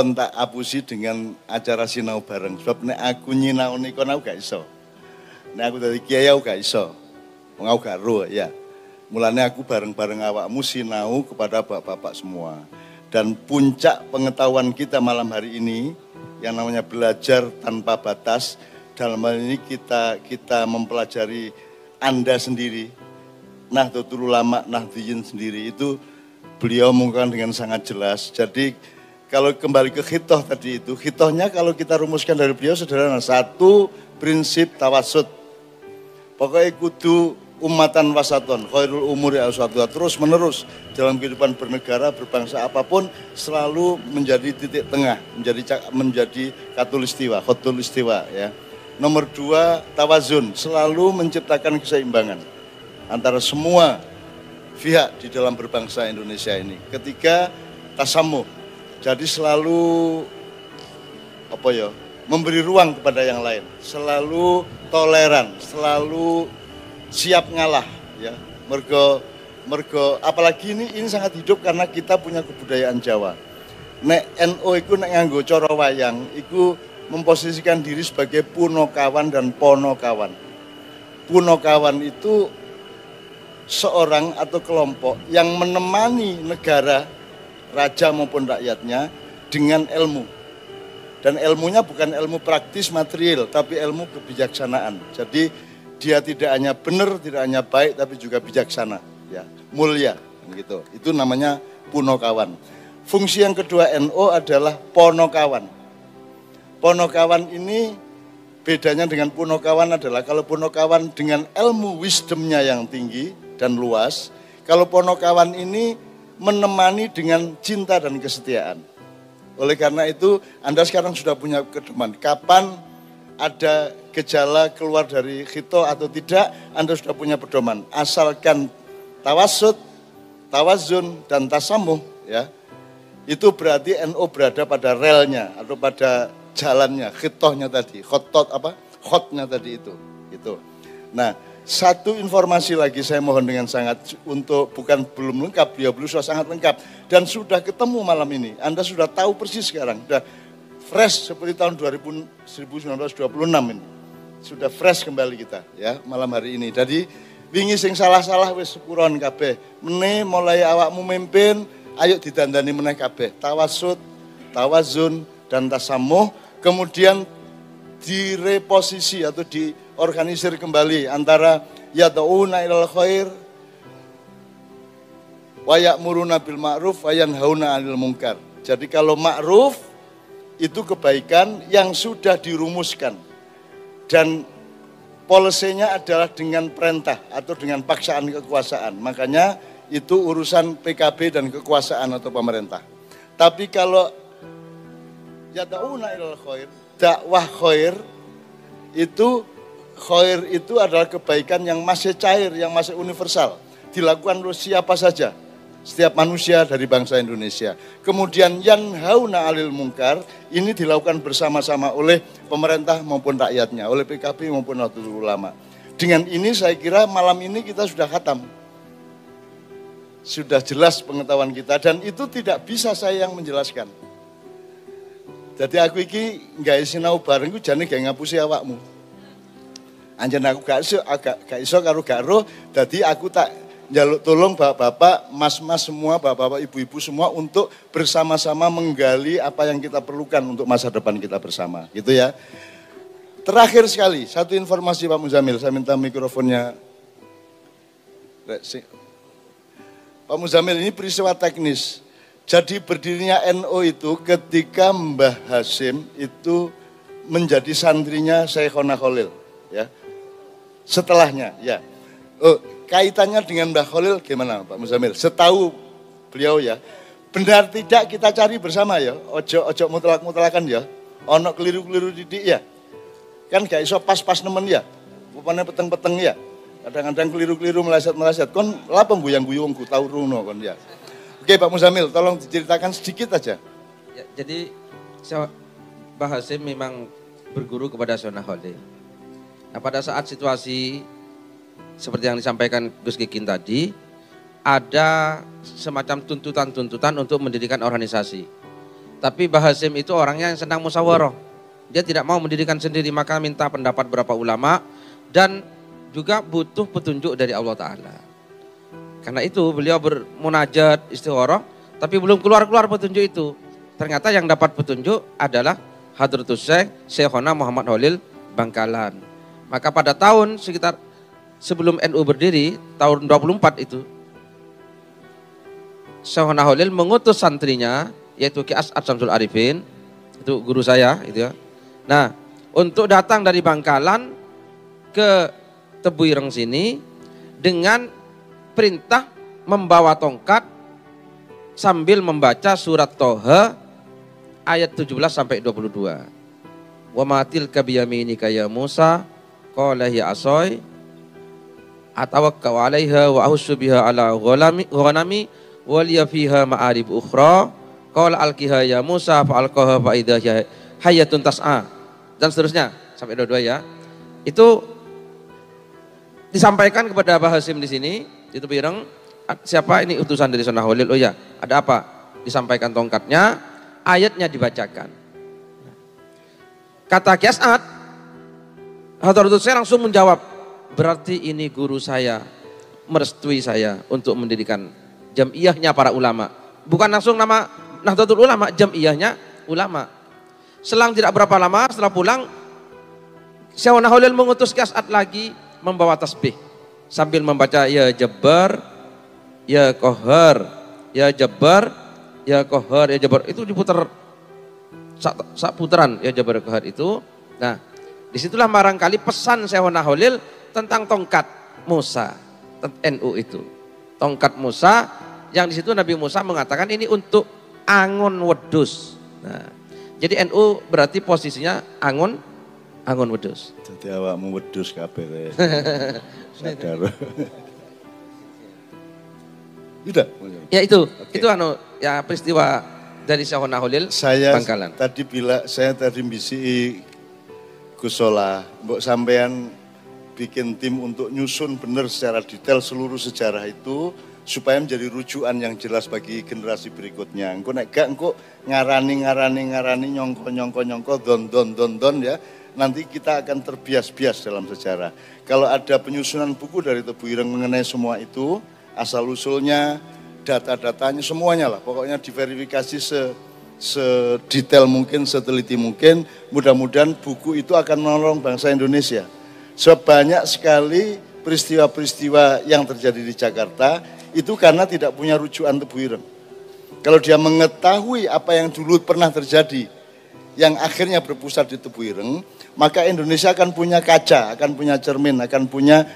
kontak apusi dengan acara sinau bareng. Sebab nek aku nyinau niku aku gak iso. Nek aku dari kiai aku gak iso. Wong aku gak ro ya. Mulane aku bareng-bareng awakmu sinau kepada bapak-bapak semua. Dan puncak pengetahuan kita malam hari ini yang namanya belajar tanpa batas. Dalam hal ini kita mempelajari Anda sendiri, Nahdlatul Ulama, Nahdliyin sendiri itu beliau mengungkapkan dengan sangat jelas. Jadi kalau kembali ke khitoh tadi itu, khitohnya kalau kita rumuskan dari beliau sederhana. Satu, prinsip tawasud. Pokoknya kudu umatan wasaton, khairul umuri awsatuha, terus menerus dalam kehidupan bernegara, berbangsa apapun selalu menjadi titik tengah, menjadi katulistiwa, khotulistiwa ya. Nomor dua, tawazun, selalu menciptakan keseimbangan antara semua pihak di dalam berbangsa Indonesia ini. Ketiga, tasamuh, jadi selalu memberi ruang kepada yang lain, selalu toleran, selalu siap ngalah ya. Mergo apalagi ini sangat hidup karena kita punya kebudayaan Jawa. Nek NU iku nek nganggo cara wayang iku memposisikan diri sebagai punokawan dan ponokawan. Punokawan itu seorang atau kelompok yang menemani negara, raja maupun rakyatnya dengan ilmu. Dan ilmunya bukan ilmu praktis material, tapi ilmu kebijaksanaan. Jadi dia tidak hanya benar, tidak hanya baik, tapi juga bijaksana, ya, mulia, gitu. Itu namanya punokawan. Fungsi yang kedua NU adalah ponokawan. Ponokawan ini bedanya dengan punokawan adalah kalau punokawan dengan ilmu wisdomnya yang tinggi dan luas, kalau ponokawan ini menemani dengan cinta dan kesetiaan. Oleh karena itu Anda sekarang sudah punya pedoman. Kapan ada gejala keluar dari khito atau tidak, Anda sudah punya pedoman. Asalkan tawasud, tawazun, dan tasamuh, ya, itu berarti NU berada pada relnya atau pada jalannya, khitohnya tadi, khotnya tadi itu. Gitu. Nah, satu informasi lagi saya mohon dengan sangat untuk belum lengkap, beliau sudah sangat lengkap dan sudah ketemu malam ini. Anda sudah tahu persis sekarang, sudah fresh seperti tahun 1926 ini. Sudah fresh kembali kita ya malam hari ini. Jadi wingi sing salah-salah wis sepuron kabeh. Meneh mulai awakmu mimpin, ayo didandani meneh kabeh. Tawasud, tawazun dan tasamuh, kemudian direposisi atau diorganisir kembali antara yad'una ilal khair wa ya'muruna bil ma'ruf wa yanhauna 'anil munkar. Jadi kalau ma'ruf itu kebaikan yang sudah dirumuskan dan polisinya adalah dengan perintah atau dengan paksaan kekuasaan. Makanya itu urusan PKB dan kekuasaan atau pemerintah. Tapi kalau yad'una ilal khair, dakwah khair itu adalah kebaikan yang masih cair, yang masih universal. Dilakukan oleh siapa saja, setiap manusia dari bangsa Indonesia. Kemudian yanhauna 'anil munkar, ini dilakukan bersama-sama oleh pemerintah maupun rakyatnya, oleh PKB maupun Nahdlatul Ulama. Dengan ini saya kira malam ini kita sudah khatam. Sudah jelas pengetahuan kita dan itu tidak bisa saya yang menjelaskan. Jadi aku iki gak sinau bareng ku jane gak ngapusi awakmu. Anjen aku gak iso karo gak roh, dadi aku tak njaluk tolong bapak-bapak, mas-mas semua, bapak-bapak, ibu-ibu semua untuk bersama-sama menggali apa yang kita perlukan untuk masa depan kita bersama, gitu ya. Terakhir sekali, satu informasi Pak Muzamil, saya minta mikrofonnya. Pak Muzamil, ini peristiwa teknis. Jadi berdirinya NU itu ketika Mbah Hasyim itu menjadi santrinya Syekhona Khalil, ya. Setelahnya, ya. Kaitannya dengan Mbah Khalil gimana Pak Muzamil? Setahu beliau ya, benar tidak kita cari bersama ya, ojo mutlak-mutlakan ya. Ono keliru-keliru didik ya. Kan gak iso pas-pas nemen ya. Rupane peteng-peteng ya. Kadang-kadang keliru-keliru meleset-meleset. Kon lapa guyang-guyung ku tau runo kon ya. Oke Pak Muzamil, tolong diceritakan sedikit aja. Ya, jadi Mbah Hasyim memang berguru kepada Syekhona Khalil. Nah pada saat situasi seperti yang disampaikan Gus Kikin tadi, ada semacam tuntutan-tuntutan untuk mendirikan organisasi. Tapi Mbah Hasyim itu orangnya yang senang musyawarah. Dia tidak mau mendirikan sendiri, maka minta pendapat beberapa ulama dan juga butuh petunjuk dari Allah Ta'ala. Karena itu beliau bermunajat istikharah, tapi belum keluar-keluar petunjuk itu. Ternyata yang dapat petunjuk adalah Hadratus Syekh Syekhona Muhammad Holil Bangkalan. Maka pada tahun sekitar sebelum NU berdiri, tahun 24 itu, Syekhona Holil mengutus santrinya, yaitu Ki As'ad Syamsul Arifin, itu guru saya, itu ya. Nah, untuk datang dari Bangkalan ke Tebu Ireng sini dengan perintah membawa tongkat sambil membaca surat Toha ayat 17 sampai 22. Wa matil kabiyaminika ya Musa qala ya asoy atawakkau 'alaiha wa ahussu biha ala ghanami wa liya fiha ma'arib ukhra qala alqiha ya Musa fa alqaha fa idza hayatun tas'a dan seterusnya sampai 22 ya. Itu disampaikan kepada Mbah Hasyim di sini di Tebu Ireng. Siapa ini utusan dari Syekh Holil? Oh ya, ada apa? Disampaikan tongkatnya, ayatnya dibacakan. Kata Ki As'ad, Hadratus Syekh langsung menjawab, berarti ini guru saya merestui saya untuk mendirikan jam'iyahnya para ulama. Bukan langsung nama Nahdlatul Ulama, jam'iyahnya ulama. Selang tidak berapa lama setelah pulang, Syekh Holil mengutus Ki As'ad lagi membawa tasbih sambil membaca ya Jabbar, ya Qahar, ya Jabbar, ya Qahar, ya Jabbar. Itu diputar sak putaran ya Jabbar Qahar itu. Nah, disitulah barangkali pesan Syekh Holil tentang tongkat Musa, NU itu. Tongkat Musa yang di situ Nabi Musa mengatakan ini untuk angon wedus. Nah, jadi NU berarti posisinya angon wedus. Jadi awakmu wedus kabeh. Sadar. Udah. Ya itu, okay. Itu ya peristiwa dari Syekh Holil Bangkalan. Saya tadi bisi Gusola, mbok sampean bikin tim untuk nyusun benar secara detail seluruh sejarah itu supaya menjadi rujukan yang jelas bagi generasi berikutnya. Engko nek gak engko ngarani nyongko don ya. Nanti kita akan terbias-bias dalam sejarah. Kalau ada penyusunan buku dari Tebu Ireng mengenai semua itu, asal usulnya, data-datanya, semuanya lah. Pokoknya diverifikasi sedetail mungkin, seteliti mungkin. Mudah-mudahan buku itu akan menolong bangsa Indonesia. Sebanyak sekali peristiwa-peristiwa yang terjadi di Jakarta, itu karena tidak punya rujukan Tebu Ireng. Kalau dia mengetahui apa yang dulu pernah terjadi, yang akhirnya berpusat di Tebu Ireng, maka Indonesia akan punya kaca, akan punya cermin, akan punya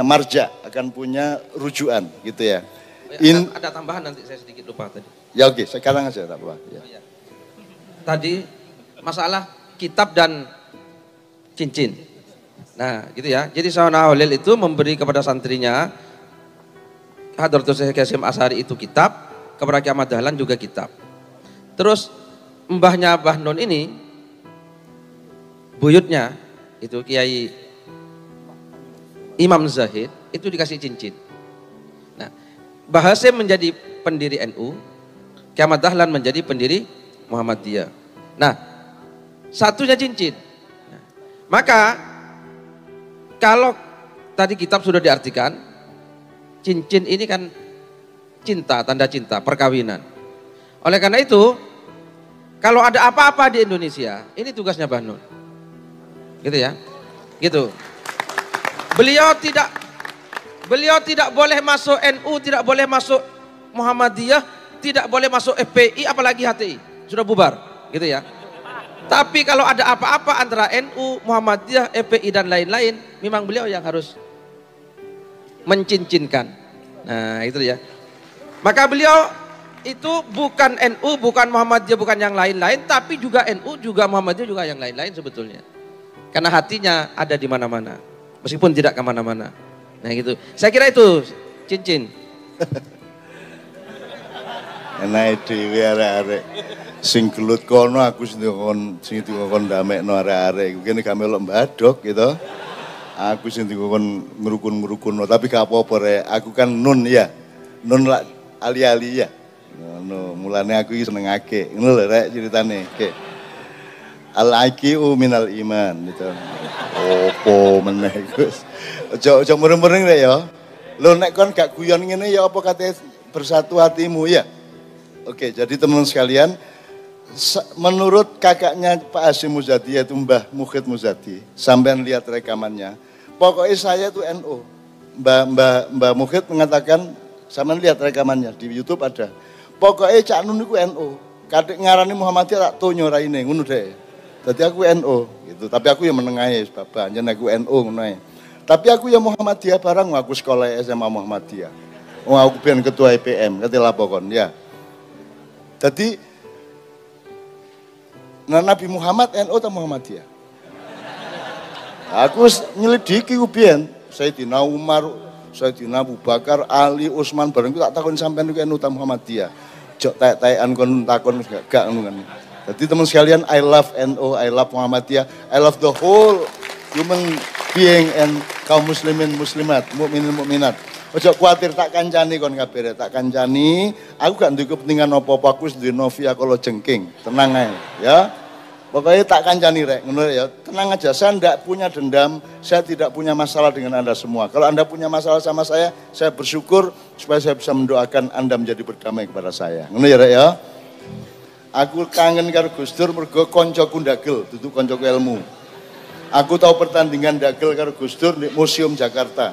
marja, akan punya rujukan gitu ya. Ada tambahan nanti saya sedikit lupa tadi. Ya oke, sekarang aja tak apa. Ya. Oh, ya. Tadi masalah kitab dan cincin. Nah, gitu ya. Jadi Syekh Holil itu memberi kepada santrinya Hadratus Syekh Hasyim Asy'ari itu kitab, kepada Ki Ahmad Dahlan juga kitab. Terus mbahnya Mbah Nun ini, buyutnya itu Kiai Imam Zahid itu dikasih cincin. Nah, Mbah Hasyim menjadi pendiri NU, Ki Ahmad Dahlan menjadi pendiri Muhammadiyah. Nah, satunya cincin. Nah, maka kalau tadi kitab sudah diartikan, cincin ini kan cinta, tanda cinta, perkawinan. Oleh karena itu, kalau ada apa-apa di Indonesia, ini tugasnya Mbah Nun. Gitu ya. Gitu. Beliau tidak boleh masuk NU, tidak boleh masuk Muhammadiyah, tidak boleh masuk FPI apalagi HTI. Sudah bubar, gitu ya. Tapi kalau ada apa-apa antara NU, Muhammadiyah, FPI dan lain-lain, memang beliau yang harus mencincinkan. Nah, itu ya. Maka beliau itu bukan NU, bukan Muhammadiyah, bukan yang lain-lain, tapi juga NU, juga Muhammadiyah, juga yang lain-lain sebetulnya. Karena hatinya ada di mana-mana, meskipun tidak kemana-mana. Nah gitu. Saya kira itu cincin. Enak dhewe arek-arek. Sing gelut kono aku sing dikon ndamekno arek-arek. Kene gak melok mbadok gitu. Aku sing dikon ngrukun-ngrukunno, tapi gak apa-apa rek. Aku kan nun ya. Nun lah ali-ali ya. Ngono, mulane aku iki senengake. Ngono lho rek ceritane. Oke. Al-aqiu minal iman gitu. Opo meneh Gus. Aja mureng-mureng rek ya. Lho nek kon gak guyon ngene ya apa kate bersatu hatimu ya. Oke, jadi teman-teman sekalian, menurut kakaknya Pak Hasyim Muzadi yaitu Mbah Mukhid Muzadi, sampean lihat rekamannya. Pokoknya saya itu NU. Mbah Mukhid mengatakan, sampean lihat rekamannya di YouTube ada. Pokoknya Cak Nun itu NU. Kadek ngarani Muhammadiyah tak tonyo raine ngono deh. Jadi aku NU gitu. Tapi aku yang menengahi bapak, jeneng aku NU ngono ae. Tapi aku ya Muhammadiyah barang aku sekolah SMA Muhammadiyah. Aku ben ketua IPM, kate lapokon ya. Jadi Nabi Muhammad NU atau Muhammadiyah? Aku nyelidiki ku biyen, Sayyidina Umar, Sayyidina Abu Bakar, Ali, Utsman bareng tak takon sampean niku NU atau Muhammadiyah. Jok tek-tekan kon takon gak ngono kan. Jadi teman sekalian, I love NU, I love Muhammadiyah, I love the whole human being and kaum muslimin muslimat, mukminin mukminat. Ojo kuatir tak kancani kon kabeh, tak kancani. Aku gak duwe kepentingan apa-apa, aku wis duwe Novia kalau jengking. Tenang ae, ya. Pokoknya tak kancani rek, ngono ya. Tenang aja, saya tidak punya dendam, saya tidak punya masalah dengan Anda semua. Kalau Anda punya masalah sama saya bersyukur supaya saya bisa mendoakan Anda menjadi berdamai kepada saya. Ngono ya rek ya. Aku kangen karo Gus Dur mergo koncoku ndagel, dudu koncoku ilmu. Aku tahu pertandingan ndagel karo Gus Dur di Museum Jakarta.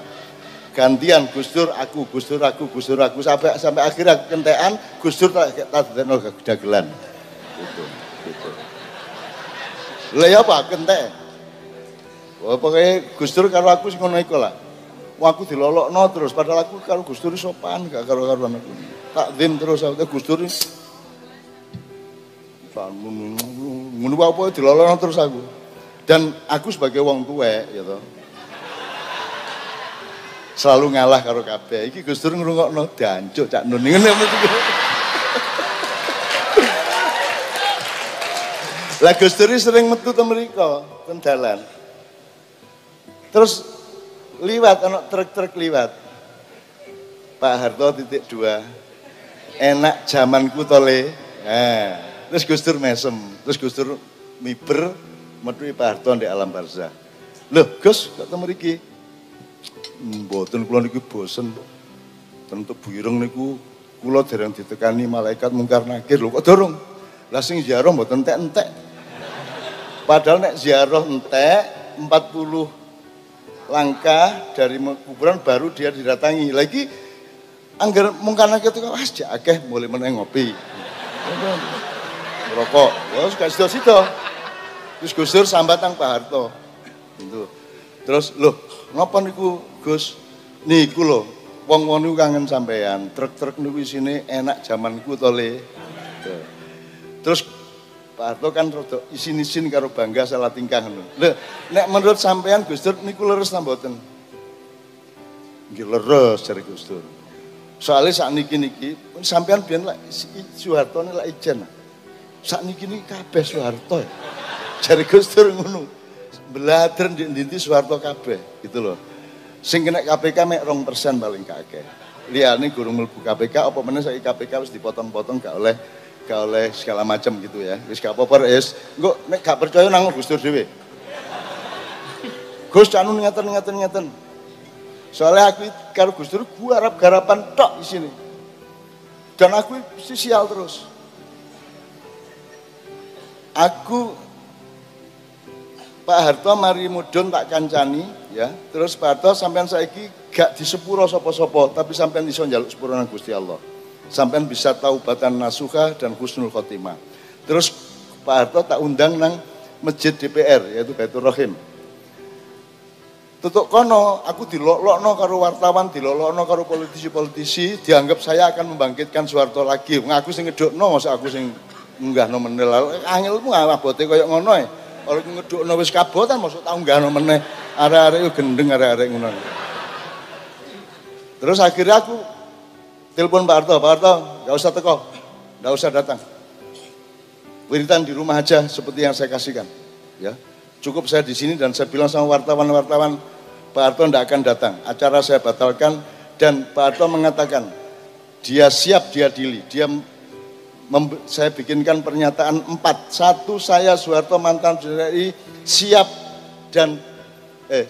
Gantian Gus Dur aku, Gus Dur aku, Gus Dur aku sampai akhirnya aku kentekan Gus Dur tak dadekno dagelan. Gitu. Lah ya apa kentek? Oh pokoknya Gus Dur karo aku sing ngono iku lah. Wah aku dilolokno terus padahal aku karo Gus Dur sopan gak karo-karuan aku. Tak dim terus aku Gus Dur. Ngono apa dilolokno terus aku. Dan aku sebagai wong tuwek gitu. Selalu ngalah karo kabeh. Iki Gus Dur ngrungokno dancuk Cak Nun ngene. Lah Gus Dur sering metu te mriko, ten dalan. Terus liwat ana truk-truk liwat. Pak Harto titik 2. Enak zamanku tole. Nah, terus Gus Dur mesem. Terus Gus Dur miber metu Pak Harto ndek alam barzah. Loh, Gus, kok te mriki? Mboten kula niku bosen. Tentu Buireng niku kula dereng ditekani malaikat mungkar nakir lho kok dorong. Lah sing ziarah mboten entek-entek. Padahal nek ziarah entek 40 langkah dari kuburan baru dia didatangi. Lagi anggar mungkar nakir itu wah jak akeh mulai meneh ngopi. Rokok. Wes gak sida-sida. Terus Gus Dur sambat nang Pak Harto. Gitu. Terus lho, napa niku Gus? Niku lho, wong-wong niku kangen sampean. Truk-truk niku isine enak zamanku to Le. Terus Pak Harto kan rada isin-isin karo bangga salah tingkah ngono. Lho, nek menurut sampean Gus Dur niku leres ta mboten? Nggih leres jare Gus Dur. Soalnya sakniki niki sampean biyen lak Soeharto lak ijen. Sakniki niki kabeh Soeharto. Jare Gus Dur ngono. Belajar ndi-ndi Soeharto kabeh gitu loh. Sing kena KPK mek 2% paling gak akeh. Liyane gurung mlebu KPK apa meneh saiki KPK wis dipotong-potong gak oleh segala macam gitu ya. Wis gak apa-apa wis. Engko nek gak percaya nang Gus Dur dhewe. Gus anu ngeten. Soalnya aku karo Gus Dur gua arep garapan tok isine. Dan aku sial terus. Aku Pak Harto mari mudun tak kancani ya. Terus Pak Harto sampean saiki gak disepuro sapa-sapa, tapi sampean iso njaluk sepuro nang Gusti Allah. Sampean bisa taubatan nasuha dan husnul khotimah. Terus Pak Harto tak undang nang masjid DPR yaitu Baitur Rahim. Tutuk kono aku dilolokno karo wartawan, dilolokno karo politisi-politisi, dianggap saya akan membangkitkan Soeharto lagi. Aku sing ngedukno, masa aku sing munggahno menel. Angelmu abote koyo ngono ae. Kalau ngedukno wis kabotan maksud tak unggahno meneh arek-arek yo gendeng arek-arek ngono. Terus akhirnya aku telepon Pak Harto, enggak usah teko, enggak usah datang. Wiritan di rumah aja seperti yang saya kasihkan, ya. Cukup saya di sini dan saya bilang sama wartawan, Pak Harto enggak akan datang. Acara saya batalkan dan Pak Harto mengatakan dia siap diadili. Saya bikinkan pernyataan 4. 1, saya Soeharto mantan presiden RI siap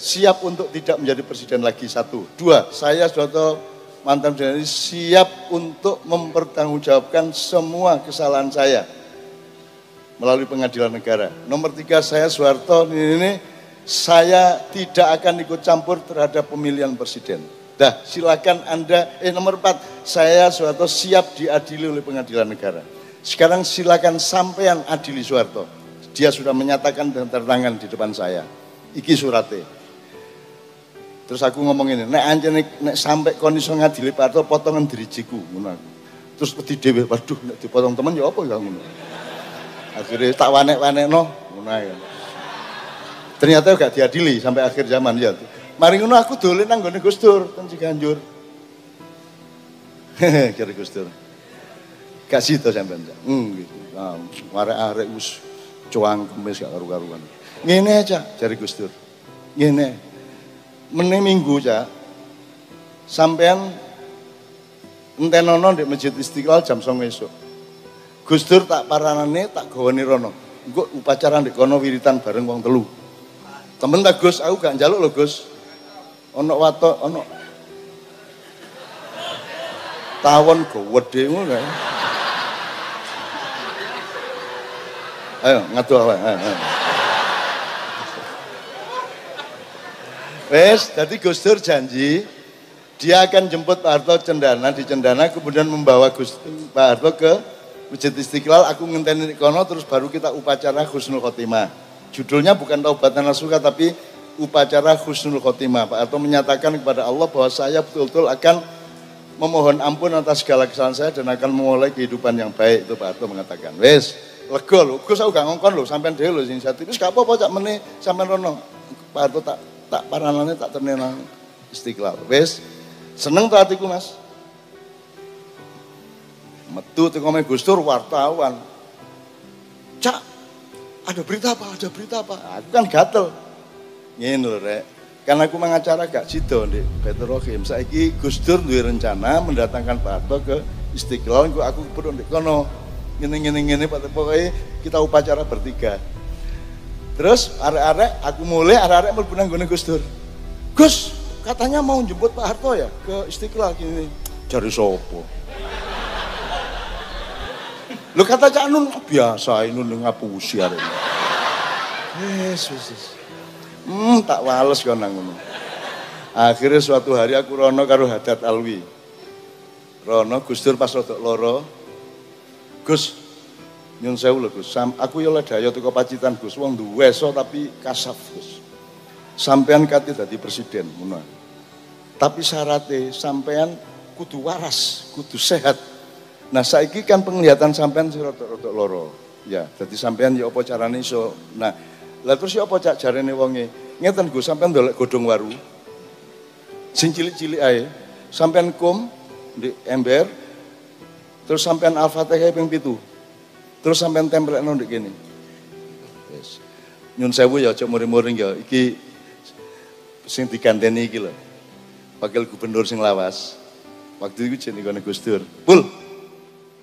siap untuk tidak menjadi presiden lagi. 1. 2, saya Soeharto mantan presiden RI siap untuk mempertanggungjawabkan semua kesalahan saya melalui pengadilan negara. Nomor 3, saya Soeharto saya tidak akan ikut campur terhadap pemilihan presiden. Dah, silakan Anda. Nomor 4, saya Soeharto siap diadili oleh pengadilan negara. Sekarang silakan sampean adili Soeharto. Dia sudah menyatakan dan tertangan di depan saya. Iki surate. Terus aku ngomong ini, nek sampai kon iso ngadili Pak Harto potongan dirijiku ngono aku. Terus peti dhewe, waduh nek dipotong temen ya apa ya ngono. Akhirnya tak wanek-wanekno ngono ae. Ternyata gak diadili sampai akhir zaman ya. Mari ngono aku dolen nang gone Gus Dur ten Ciganjur. Kira Gus Dur. Gak sida sampean. Gitu. Arek-arek wis cuang kemis gak karu-karuan. Ngene aja jari Gus Dur. Ngene. Meneh minggu aja. Sampean entenono di Masjid Istiqlal jam 09.00 esuk. Gus Dur tak paranane tak gawane rono. Engko upacara ndek kono wiritan bareng wong 3. Temen ta Gus, aku gak njaluk lho Gus. Ono watok, ono tawon gowedhe ngono kae. Ayo ngadu ae. Wes, tadi Gus Dur janji dia akan jemput Pak Harto Cendana di Cendana, kemudian membawa Pak Harto ke Masjid Istiqlal. Aku ngenteni kono terus baru kita upacara Husnul Khotimah. Judulnya bukan Taubatan Nasuha tapi upacara Husnul Khotimah. Pak Harto menyatakan kepada Allah bahwa saya betul-betul akan memohon ampun atas segala kesalahan saya dan akan memulai kehidupan yang baik. Itu Pak Harto mengatakan. Wes, lega lho. Gus aku gak ngongkon lho, sampean dhewe lho inisiatif. Wis gak apa-apa cak meneh sampean rono. Pak Harto tak paranane tak ternena Istiqlal. Wes, seneng tuh hatiku Mas. Metu teko Gus Dur wartawan. Cak, ada berita apa? Ada berita apa? Aku kan gatel. Ngene lho Rek. Karena aku mengacara gak sida Ndek Petrochim. Saiki Gus Dur duwe rencana mendatangkan Pak Harto ke Istiqlal, aku perlu ndek kono. Ngene pokoke kita upacara bertiga. Terus arek-arek aku mulai arek-arek mlebu nang gone Gus Dur. Gus, katanya mau jemput Pak Harto ya ke Istiqlal gini. Jari sopo? Lu kata Cak Nun biasa ini ngapusi arek. Yesus. Tak wales kok nang ngono. Akhirnya suatu hari aku rono karo Haddad Alwi. Rono Gus Dur pas rodok loro. Gus, nyun sewu lho Gus. Aku ya daya teko Pacitan Gus. Wong duwe so tapi kasaf Gus. Sampean kate dadi presiden ngono. Tapi syaratnya sampean kudu waras, kudu sehat. Nah saiki kan penglihatan sampean sing rodok loro. Ya, dadi sampean ya apa carane iso. Nah, lah terus ya apa cak jarene wonge? Ngeten Gus, sampean ndolek godhong waru. Sing cilik-cilik ae. Sampean kum di ember. Terus sampean Al-Fatihah ping 7. Terus sampean tempelekno ndek kene. Wis. Nyun sewu ya aja muring-muring ya. Iki sing diganteni iki lho. Wakil gubernur sing lawas. Waktu itu jenenge gone Gus Dur. Pul.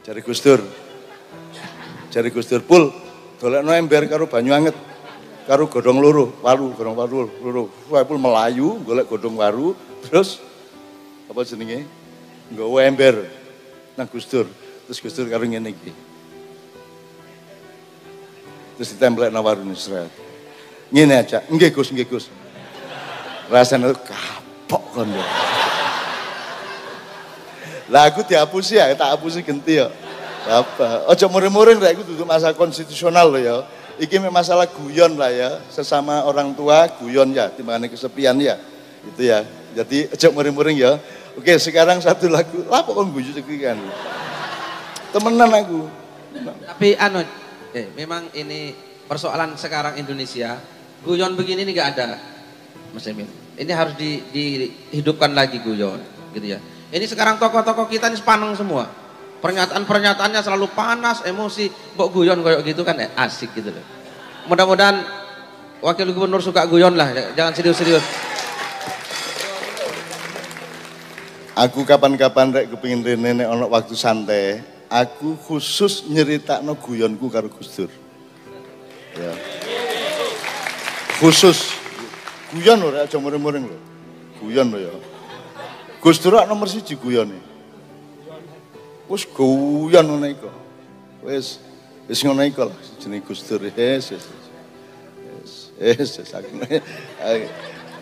Cari Gus Dur. Cari Gus Dur, Pul. Dolekno ember karo banyu anget. Karo godhong loro, godhong waru loro. Wah, Pul melayu golek godhong waru, terus apa jenenge? Nggawa ember nang Gus Dur. Terus Gus Dur karo ngene iki. Terus ditempelekno warune sret. Ngene aja. Nggih Gus, nggih Gus. Rasane kapok kon yo. Lah aku dihapusi ya, tak hapusi genti ya. Apa? Ojo muring-muring rek, iku duduk masalah konstitusional lho ya. Iki masalah guyon lah ya, sesama orang tua guyon ya, timbangane kesepian ya. Itu ya. Jadi ojo muring-muring ya. Oke, sekarang satu lagu. Lah kok guyu iki kan. Temenan aku. Tapi memang ini persoalan sekarang Indonesia, guyon begini ini enggak ada. Mas Emil. Ini harus dihidupkan lagi guyon, gitu ya. Ini sekarang tokoh-tokoh kita ini sepaneng semua. Pernyataan-pernyataannya selalu panas, emosi. Mbok guyon kayak gitu kan asik gitu loh. Mudah-mudahan wakil gubernur suka guyon lah, jangan serius-serius. Aku kapan-kapan rek kepengin rene nek ana waktu santai, aku khusus nyeritakno guyonku karo Gus Dur. Ya. Khusus guyon ora aja muring-muring lho. Guyon lho ya. Gus Dur nomor 1 guyone. Wis guyon ngene iku. Wis ngono iku lah jeneng Gus Dur. Yes.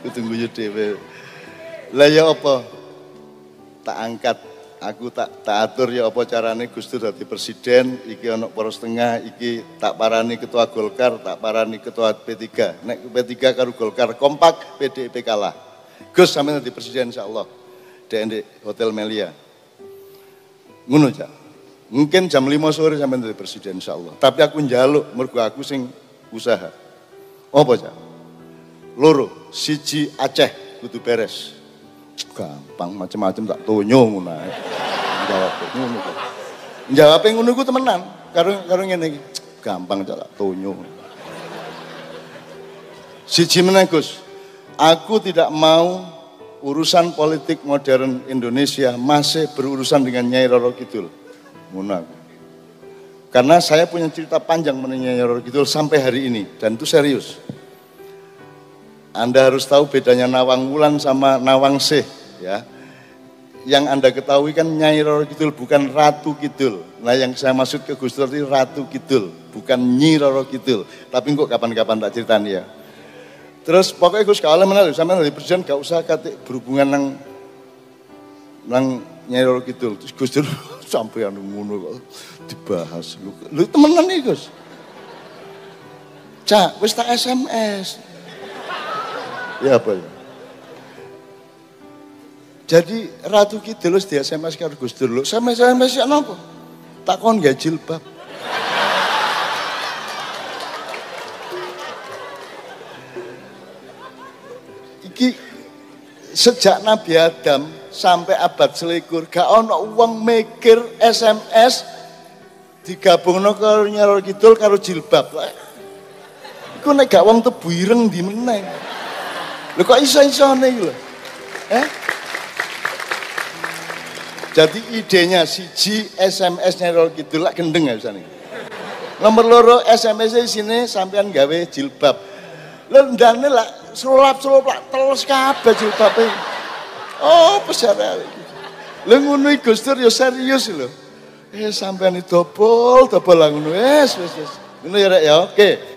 Aku tunggu yo dhewe. Lah ya apa? Tak angkat, aku tak atur ya apa carane Gus Dur dadi presiden, iki ana poros tengah, iki tak parani ketua Golkar, tak parani ketua P3. Nek P3 karo Golkar kompak, PDIP kalah. Gus sampeyan dadi presiden insyaallah. Dek Hotel Melia. Ngono Cak. Mungkin jam 5 sore sampeyan dadi presiden insyaallah. Tapi aku njaluk mergo aku sing usaha. Apa Cak? Loro, siji Aceh kudu beres. Gampang macam-macam tak tonyo ngono ae. Jawab ngono ku temenan. Karo ngene iki. Gampang tak tonyo. Siji meneh Gus. Aku tidak mau urusan politik modern Indonesia masih berurusan dengan Nyai Roro Kidul. Ngono aku. Karena saya punya cerita panjang mengenai Nyai Roro Kidul sampai hari ini dan itu serius. Anda harus tahu bedanya Nawang Wulan sama Nawang Sih ya. Yang Anda ketahui kan Nyai Roro Kidul bukan Ratu Kidul. Nah yang saya maksud ke Gus Dur itu Ratu Kidul, bukan Nyi Roro Kidul. Tapi kok kapan-kapan tak ceritani ya. Terus pokoknya Gus kalau mana sampai dari presiden gak usah kate berhubungan nang Nyai Roro Kidul. Terus Gus Dur sampai anu ngono kok dibahas. Lu temenan nih Gus. Cak, wis tak SMS. Ya apa ya? Jadi Ratu Kidul wis di SMS karo Gus Dur lho. SMS napa? Takon gak jilbab. Iki sejak Nabi Adam sampai abad selikur gak ono wong mikir SMS digabungno karo Nyai Roro Kidul karo jilbab. Iku nek gak wong tebu ireng ndi meneh. Lho kok iso-isone iki lho. Jadi idenya siji SMS Nyai Roro Kidul lak gendeng ya usane. Nomor loro SMS isine sampean gawe jilbab. Lho ndane lak sulap-sulap lak teles kabeh jilbabe. Oh, pesare. Lho ngono iki Gus Dur ya serius lho. Sampean dobol lah ngono. Wis. Ngono ya rek ya. Oke.